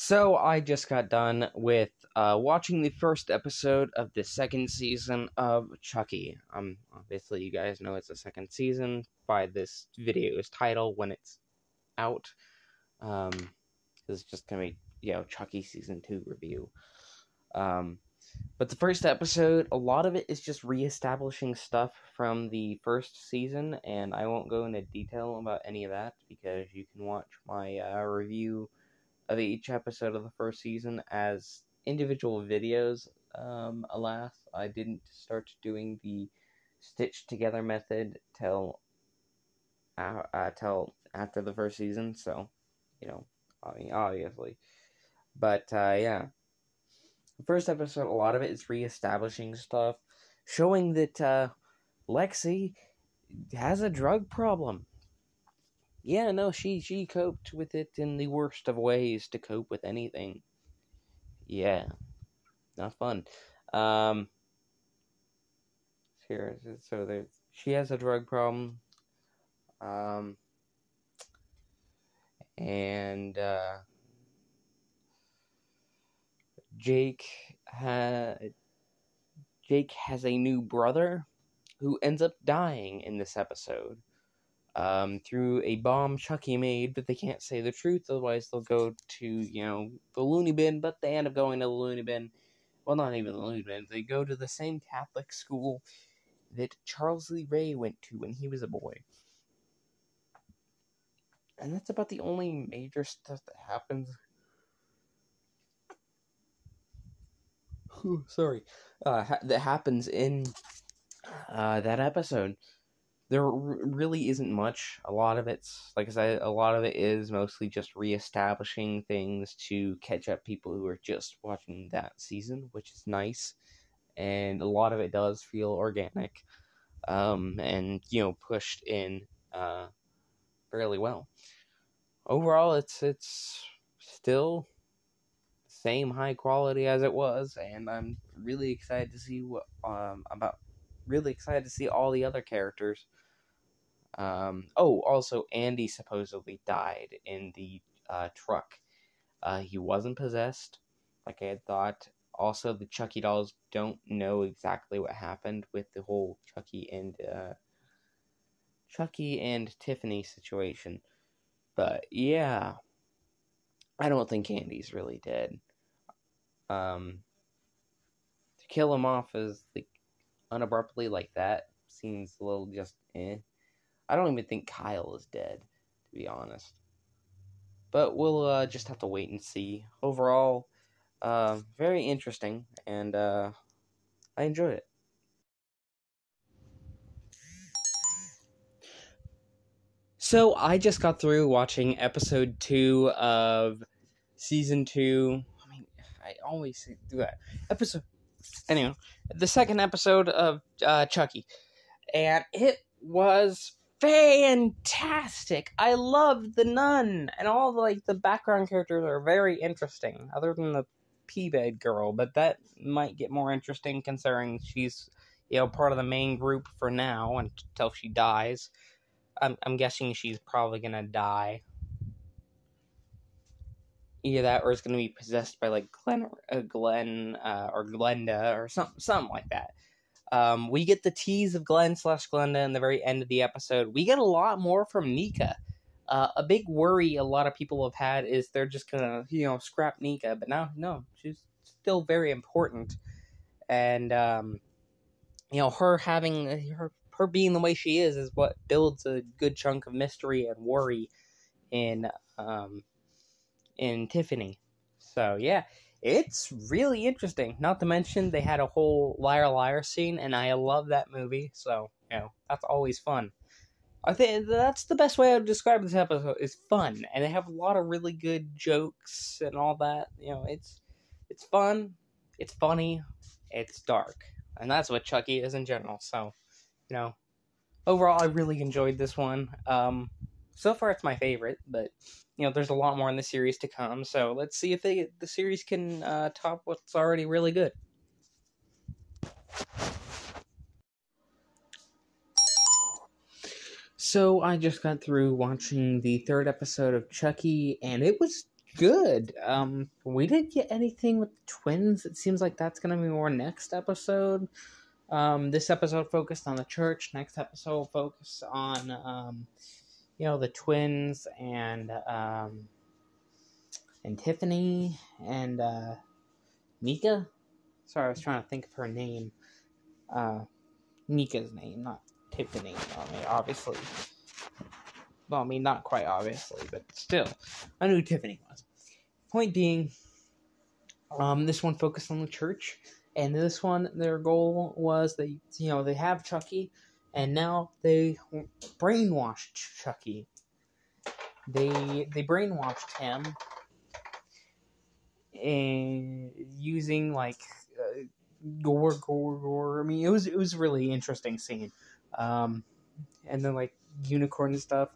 So I just got done with watching the first episode of the second season of Chucky. Obviously you guys know it's the second season by this video's title when it's out. It's just gonna be Chucky season 2 review. But the first episode, a lot of it is just reestablishing stuff from the first season, and I won't go into detail about any of that because you can watch my review of each episode of the first season as individual videos. Alas, I didn't start doing the stitched together method till after the first season, so obviously. But yeah, the first episode, a lot of it is reestablishing stuff, showing that Lexi has a drug problem. Yeah, no, she coped with it in the worst of ways to cope with anything. Yeah, not fun. Here, so she has a drug problem. And Jake has a new brother who ends up dying in this episode. Through a bomb Chucky made, but they can't say the truth, otherwise they'll go to, the loony bin, but they end up going to the loony bin. Well, not even the loony bin. They go to the same Catholic school that Charles Lee Ray went to when he was a boy. And that's about the only major stuff that happens. That happens in that episode. There really isn't much. A lot of it's, like I said, a lot of it is mostly just reestablishing things to catch up people who are just watching that season, which is nice. And a lot of it does feel organic, and pushed in fairly well. Overall, it's still the same high quality as it was, and I'm really excited to see really excited to see all the other characters. Also, Andy supposedly died in the truck. He wasn't possessed, like I had thought. Also, the Chucky dolls don't know exactly what happened with the whole Chucky and Tiffany situation. But yeah, I don't think Andy's really dead. To kill him off as unabruptly like that seems a little just eh. I don't even think Kyle is dead, to be honest. But we'll just have to wait and see. Overall, very interesting, and I enjoyed it. So I just got through watching episode 2 of season 2. I mean, I always do that. Anyway, the second episode of Chucky. And it was fantastic. I loved the nun, and all the background characters are very interesting, other than the P-bed girl, but that might get more interesting considering she's part of the main group for now until she dies. I'm guessing she's probably gonna die. Either that, or it's gonna be possessed by Glenn or Glenda or something like that. We get the tease of Glenn/Glenda in the very end of the episode. We get a lot more from Nika. A big worry a lot of people have had is they're just gonna, scrap Nika, but no, she's still very important. And, her having, her being the way she is what builds a good chunk of mystery and worry in Tiffany. So, yeah. It's really interesting. Not to mention, they had a whole liar liar scene, and I love that movie, so, that's always fun. I think that's the best way I would describe this episode, is fun, and they have a lot of really good jokes and all that. It's fun, it's funny, it's dark, and that's what Chucky is in general, so, overall, I really enjoyed this one. So far, it's my favorite, but there's a lot more in the series to come. So let's see if the series can top what's already really good. So I just got through watching the third episode of Chucky, and it was good. We didn't get anything with the twins. It seems like that's gonna be more next episode. This episode focused on the church. Next episode focused on the twins and Tiffany and Nika. Sorry, I was trying to think of her name. Nika's name, not Tiffany. Obviously. Well, not quite obviously, but still. I knew who Tiffany was. Point being, this one focused on the church, and this one, their goal was they have Chucky, and now they brainwashed Chucky. They brainwashed him, and using gore. I mean, it was really interesting scene. And then unicorn and stuff.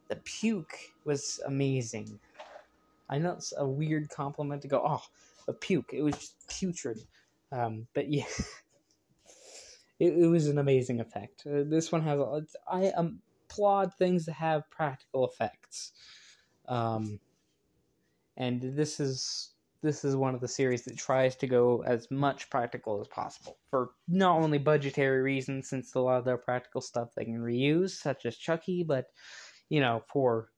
The puke was amazing. I know it's a weird compliment to go, oh, a puke. It was just putrid. But yeah, it was an amazing effect. This one has, I applaud things that have practical effects. And this is one of the series that tries to go as much practical as possible for not only budgetary reasons, since a lot of their practical stuff they can reuse, such as Chucky, but for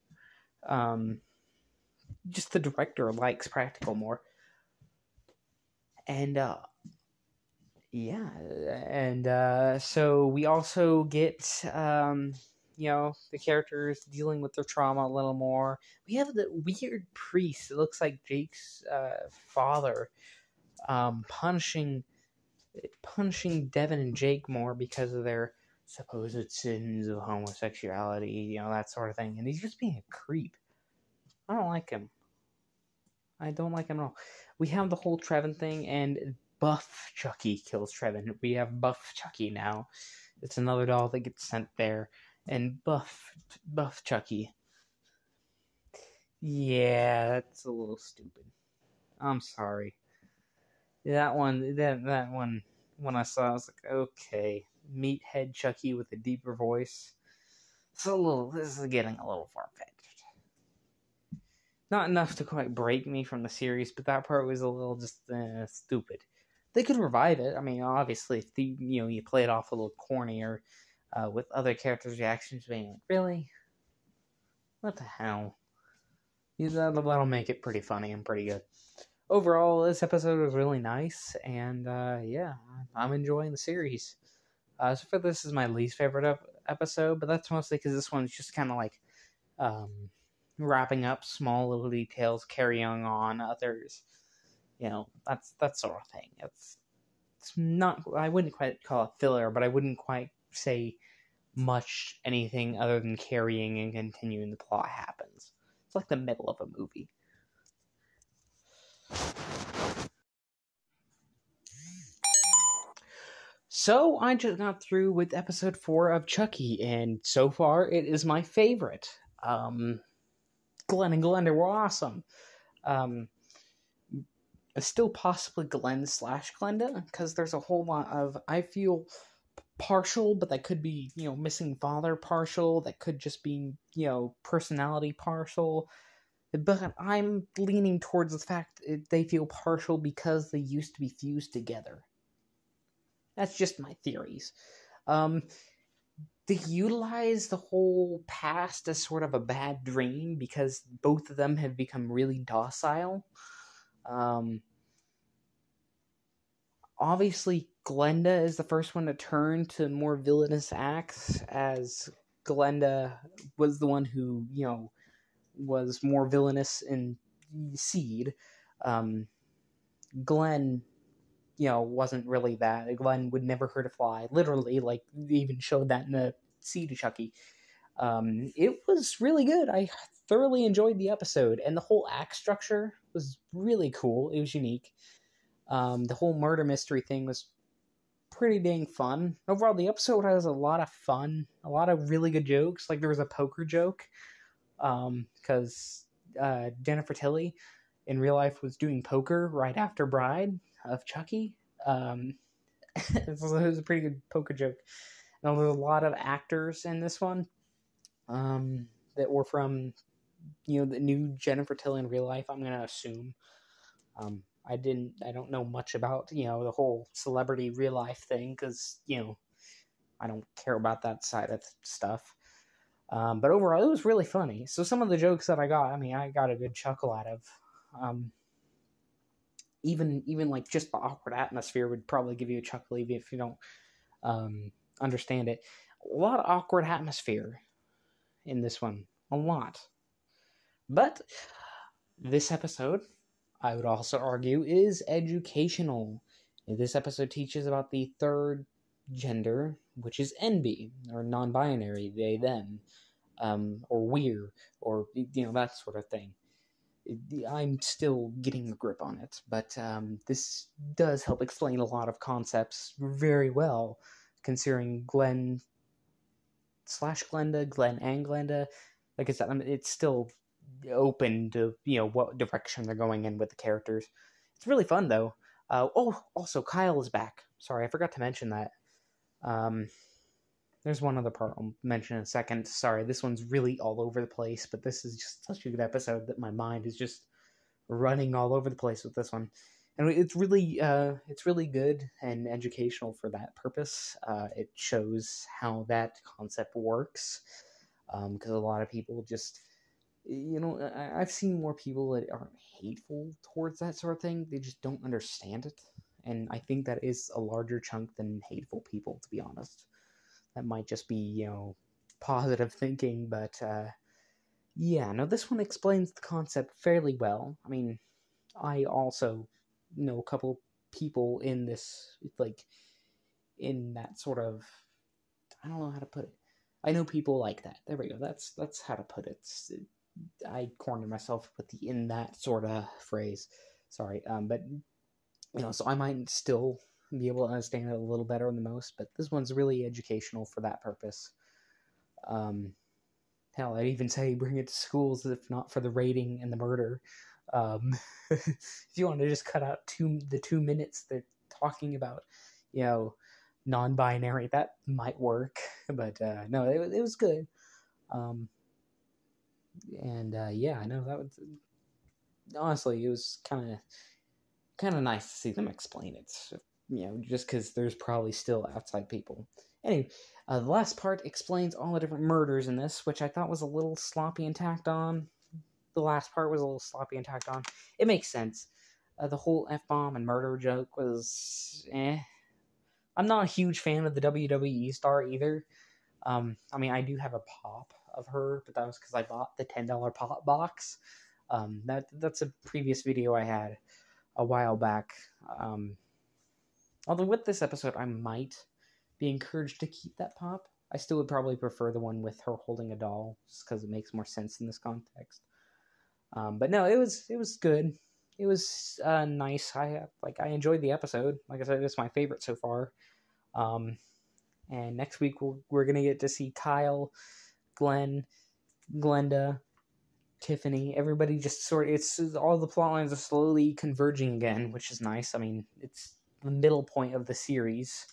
just the director likes practical more. And so we also get the characters dealing with their trauma a little more. We have the weird priest. It looks like Jake's father, punishing Devin and Jake more because of their supposed sins of homosexuality, that sort of thing. And he's just being a creep. I don't like him. I don't like him at all. We have the whole Trevin thing, and Buff Chucky kills Trevin. We have Buff Chucky now. It's another doll that gets sent there. And Buff Chucky. Yeah, that's a little stupid. I'm sorry. That one, when I saw it, I was like, okay. Meathead Chucky with a deeper voice. This is getting a little far-fetched. Not enough to quite break me from the series, but that part was a little just stupid. They could revive it. I mean, obviously, if you play it off a little corny or with other characters' reactions being like, really? What the hell? That'll make it pretty funny and pretty good. Overall, this episode was really nice, and I'm enjoying the series. So for this is my least favorite episode, but that's mostly because this one's just kind of wrapping up small little details, carrying on others. That sort of thing. It's not, I wouldn't quite call it filler, but I wouldn't quite say much anything other than carrying and continuing the plot happens. It's like the middle of a movie. So I just got through with episode 4 of Chucky, and so far it is my favorite. Glenn and Glenda were awesome. Still possibly Glenn/Glenda, because there's a whole lot of, I feel, partial, but that could be, missing father partial, that could just be, personality partial, but I'm leaning towards the fact that they feel partial because they used to be fused together. That's just my theories. They utilize the whole past as sort of a bad dream because both of them have become really docile. Obviously, Glenda is the first one to turn to more villainous acts, as Glenda was the one who, was more villainous in Seed. Glenn, wasn't really that. Glenn would never hurt a fly. Literally, they even showed that in the Seed Chucky. It was really good. I thoroughly enjoyed the episode, and the whole act structure was really cool. It was unique. The whole murder mystery thing was pretty dang fun. Overall, the episode has a lot of fun, a lot of really good jokes. There was a poker joke, because Jennifer Tilly in real life was doing poker right after Bride of Chucky. It was a pretty good poker joke. And there was a lot of actors in this one that were from the new Jennifer Tilly in real life, I'm gonna assume. I don't know much about the whole celebrity real life thing, because I don't care about that side of stuff. But overall, it was really funny. So some of the jokes that I got a good chuckle out of. Even like just the awkward atmosphere would probably give you a chuckle, even if you don't understand it. A lot of awkward atmosphere in this one, a lot. But this episode, I would also argue, is educational. This episode teaches about the third gender, which is NB, or non-binary, they, them, or we're, or that sort of thing. I'm still getting a grip on it, but this does help explain a lot of concepts very well, considering Glenn / Glenda, Glenn and Glenda. Like I said, it's still open to what direction they're going in with the characters. It's really fun though. Also Kyle is back. Sorry, I forgot to mention that. There's one other part I'll mention in a second. Sorry, this one's really all over the place, but this is just such a good episode that my mind is just running all over the place with this one. And it's really good and educational for that purpose. It shows how that concept works, because a lot of people just, I've seen more people that aren't hateful towards that sort of thing. They just don't understand it. And I think that is a larger chunk than hateful people, to be honest. That might just be, positive thinking, but this one explains the concept fairly well. I mean, I also know a couple people in this, like, in that sort of, I don't know how to put it. I know people like that. There we go. That's how to put it. I cornered myself with the "in that" sort of phrase. Sorry, but so I might still be able to understand it a little better than most, but this one's really educational for that purpose. Hell, I'd even say bring it to schools if not for the raiding and the murder. If you want to just cut out the 2 minutes they're talking about, non-binary, that might work. But no, it was good. That was honestly, it was kind of nice to see them explain it. Just because there's probably still outside people. Anyway, the last part explains all the different murders in this, which I thought was a little sloppy and tacked on. The last part was a little sloppy and tacked on. It makes sense. The whole F-bomb and murder joke was I'm not a huge fan of the WWE star either. I do have a pop of her, but that was because I bought the $10 pop box. That's a previous video I had a while back. Although with this episode, I might be encouraged to keep that pop. I still would probably prefer the one with her holding a doll, just because it makes more sense in this context. But no, it was good. It was nice. I enjoyed the episode. Like I said, it's my favorite so far. And next week we're gonna get to see Kyle, Glenn, Glenda, Tiffany. Everybody just it's all the plot lines are slowly converging again, which is nice. I mean, it's the middle point of the series,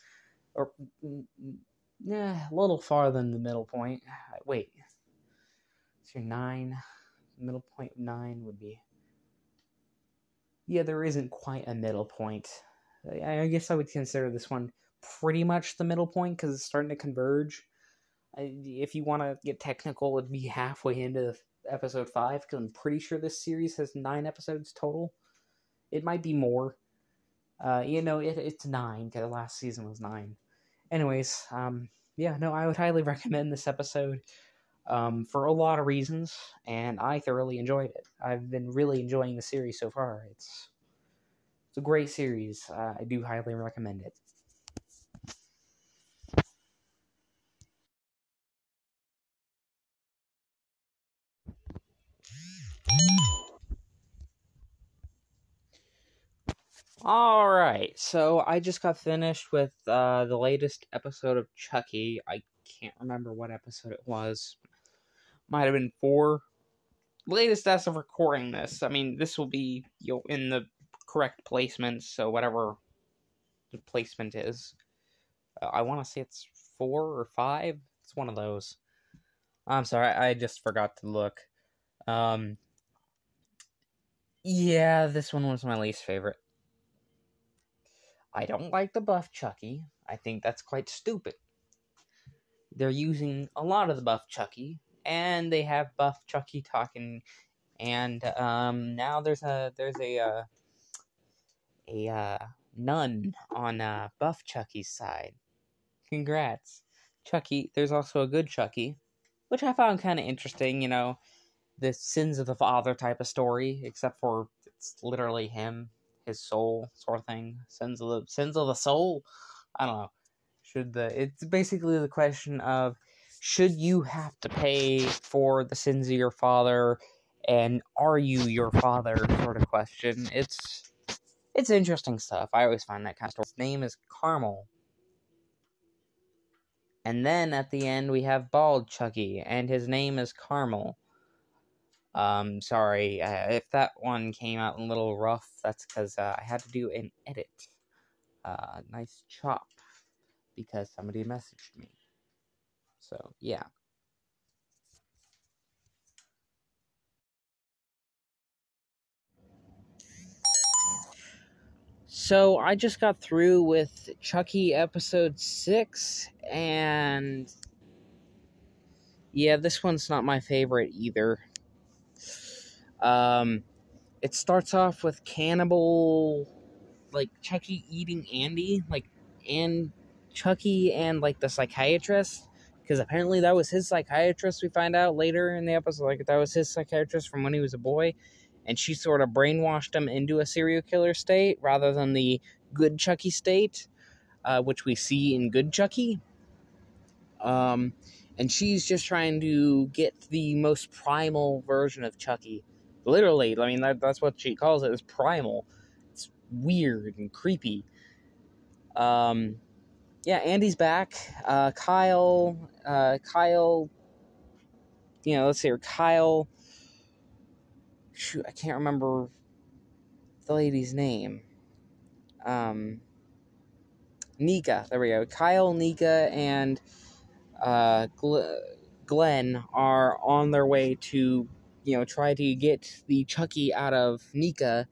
or a little farther than the middle point. Wait, so 9. Middle point 9 would be. Yeah, there isn't quite a middle point. I guess I would consider this one pretty much the middle point because it's starting to converge. If you want to get technical, it'd be halfway into episode 5 because I'm pretty sure this series has 9 episodes total. It might be more. It's 9 because the last season was 9. Anyways, I would highly recommend this episode for a lot of reasons, and I thoroughly enjoyed it. I've been really enjoying the series so far. It's a great series. I do highly recommend it. Alright, so I just got finished with the latest episode of Chucky. I can't remember what episode it was. Might have been 4. Latest as of recording this. I mean, this will be in the correct placement, so whatever the placement is. I want to say it's 4 or 5. It's one of those. I'm sorry, I just forgot to look. Um, yeah, this one was my least favorite. I don't like the buff Chucky. I think that's quite stupid. They're using a lot of the buff Chucky, and they have buff Chucky talking. And now there's a nun on buff Chucky's side. Congrats, Chucky. There's also a good Chucky, which I found kind of interesting. You know, the sins of the father type of story, except for it's literally him, his soul sort of thing. Sins of the soul. I don't know. It's basically the question of should you have to pay for the sins of your father, and are you your father sort of question. It's interesting stuff. I always find that kind of story. His name is Carmel. And then at the end we have Bald Chucky, and his name is Carmel. Sorry, if that one came out a little rough, that's because I had to do an edit. Nice chop, because somebody messaged me. So, yeah. So, I just got through with Chucky episode 6, and yeah, this one's not my favorite either. It starts off with cannibal, like, Chucky eating Andy, and Chucky and, like, the psychiatrist, because apparently that was his psychiatrist, we find out later in the episode, like, that was his psychiatrist from when he was a boy, and she sort of brainwashed him into a serial killer state, rather than the good Chucky state, which we see in Good Chucky. And she's just trying to get the most primal version of Chucky. Literally, I mean, that's what she calls it, is primal. It's weird and creepy. Yeah, Andy's back. Kyle, let's see here. Kyle, shoot, I can't remember the lady's name. Nika, there we go. Kyle, Nika, and Glenn are on their way to, try to get the Chucky out of Nika.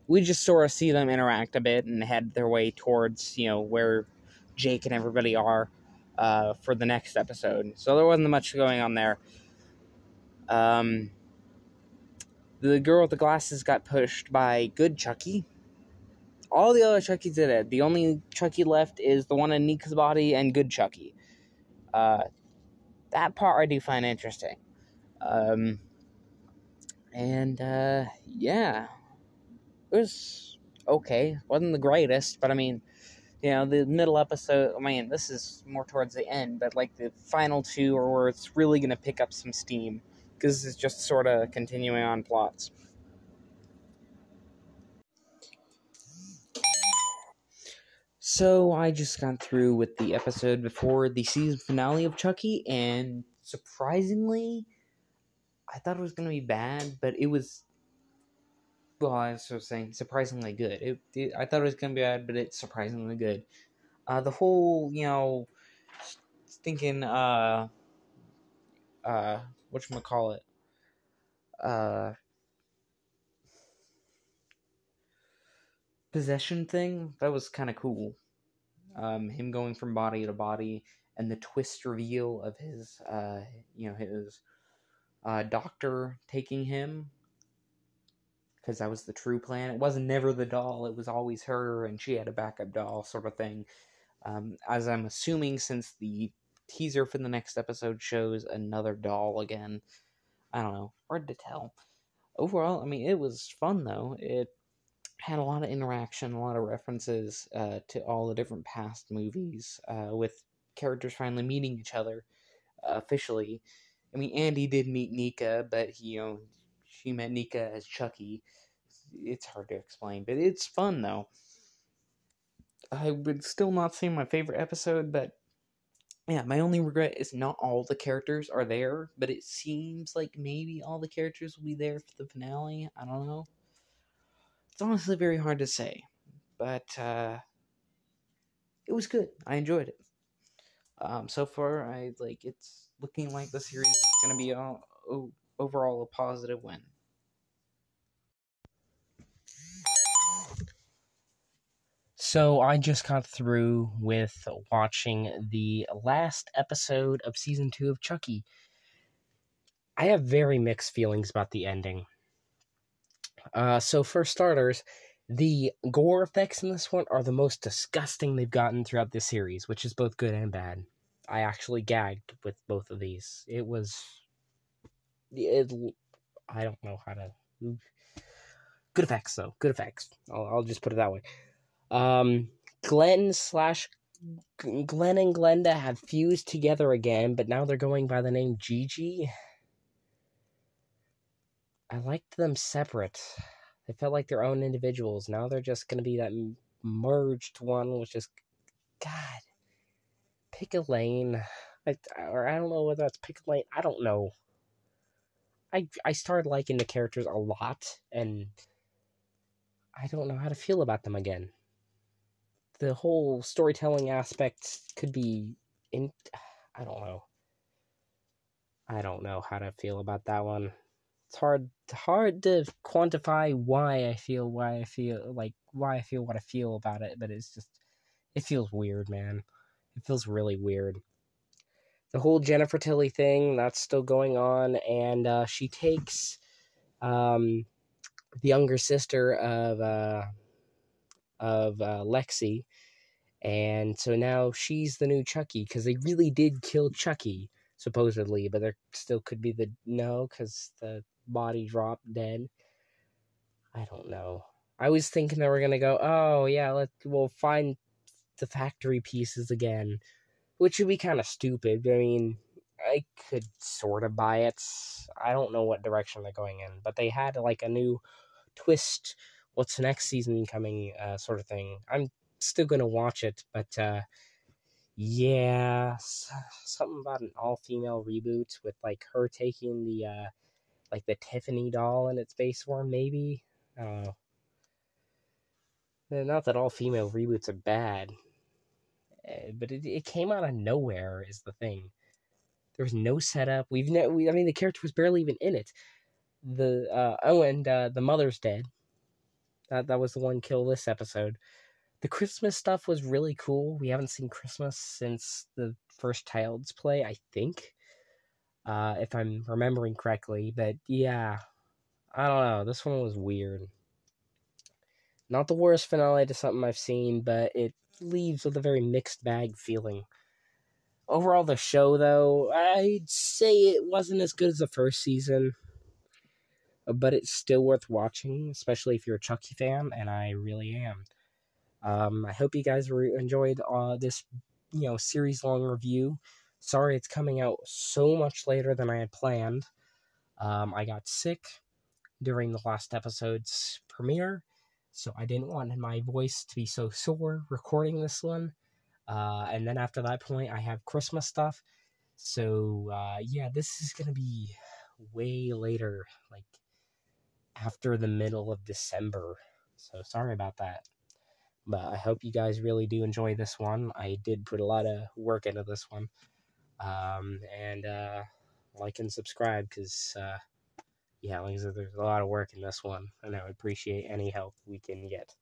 We just sort of see them interact a bit and head their way towards, where Jake and everybody are for the next episode. So there wasn't much going on there. The girl with the glasses got pushed by good Chucky. All the other Chuckies did it. The only Chucky left is the one in Nika's body and good Chucky. That part I do find interesting. Yeah. It was okay. Wasn't the greatest, but I mean, the middle episode, I mean, this is more towards the end, but like the final two are where it's really going to pick up some steam, because it's just sort of continuing on plots. So I just got through with the episode before the season finale of Chucky, and surprisingly, I thought it was going to be bad, but it was, well, I was saying surprisingly good. I thought it was going to be bad, but it's surprisingly good. The whole, thinking, whatchamacallit, possession thing, that was kind of cool. Him going from body to body, and the twist reveal of his, his doctor taking him, because that was the true plan. It wasn't never the doll, it was always her, and she had a backup doll sort of thing. As I'm assuming, since the teaser for the next episode shows another doll again. I don't know. Hard to tell. Overall, I mean, it was fun, though. It had a lot of interaction, a lot of references to all the different past movies, with characters finally meeting each other officially. I mean, Andy did meet Nika, but she met Nika as Chucky. It's hard to explain, but it's fun, though. I would still not say my favorite episode, but yeah, my only regret is not all the characters are there, but it seems like maybe all the characters will be there for the finale. I don't know. It's honestly very hard to say, but it was good. I enjoyed it. So far, it's looking like the series is gonna be all. Oh, overall a positive win. So I just got through with watching the last episode of season 2 of Chucky. I have very mixed feelings about the ending. So for starters, the gore effects in this one are the most disgusting they've gotten throughout this series, which is both good and bad. I actually gagged with both of these. I don't know how to. Good effects though. Good effects. I'll just put it that way. Um, Glenn slash Glenn and Glenda have fused together again, but now they're going by the name Gigi. I liked them separate. They felt like their own individuals. Now they're just going to be that merged one, which is, God, pick a lane. Or I don't know whether that's pick a lane. I don't know. I started liking the characters a lot, and I don't know how to feel about them again. The whole storytelling aspect could be in. I don't know. I don't know how to feel about that one. It's hard to quantify why I feel what I feel about it, but it feels weird, man. It feels really weird. The whole Jennifer Tilly thing, that's still going on, and she takes the younger sister of Lexi, and so now she's the new Chucky, because they really did kill Chucky, supposedly, but there still could be because the body dropped dead. I don't know. I was thinking they were gonna go, oh yeah, we'll find the factory pieces again, which would be kind of stupid. I mean, I could sort of buy it. I don't know what direction they're going in, but they had like a new twist. What's the next season coming? Sort of thing. I'm still gonna watch it, but yeah, something about an all-female reboot with like her taking the like the Tiffany doll in its base form, maybe. I don't know. Not that all female reboots are bad, but it came out of nowhere is the thing. There was no setup. I mean, the character was barely even in it. The mother's dead. That was the one kill this episode. The Christmas stuff was really cool. We haven't seen Christmas since the first Child's Play, I think, if I'm remembering correctly. But yeah, I don't know. This one was weird. Not the worst finale to something I've seen, but it leaves with a very mixed bag feeling. Overall, the show, though, I'd say it wasn't as good as the first season, but it's still worth watching, especially if you're a Chucky fan, and I really am. I hope you guys enjoyed this, series-long review. Sorry it's coming out so much later than I had planned. I got sick during the last episode's premiere, so I didn't want my voice to be so sore recording this one. And then after that point, I have Christmas stuff. So, yeah, this is going to be way later, like after the middle of December. So, sorry about that. But I hope you guys really do enjoy this one. I did put a lot of work into this one. And like and subscribe because, yeah, like I said, there's a lot of work in this one. And I would appreciate any help we can get.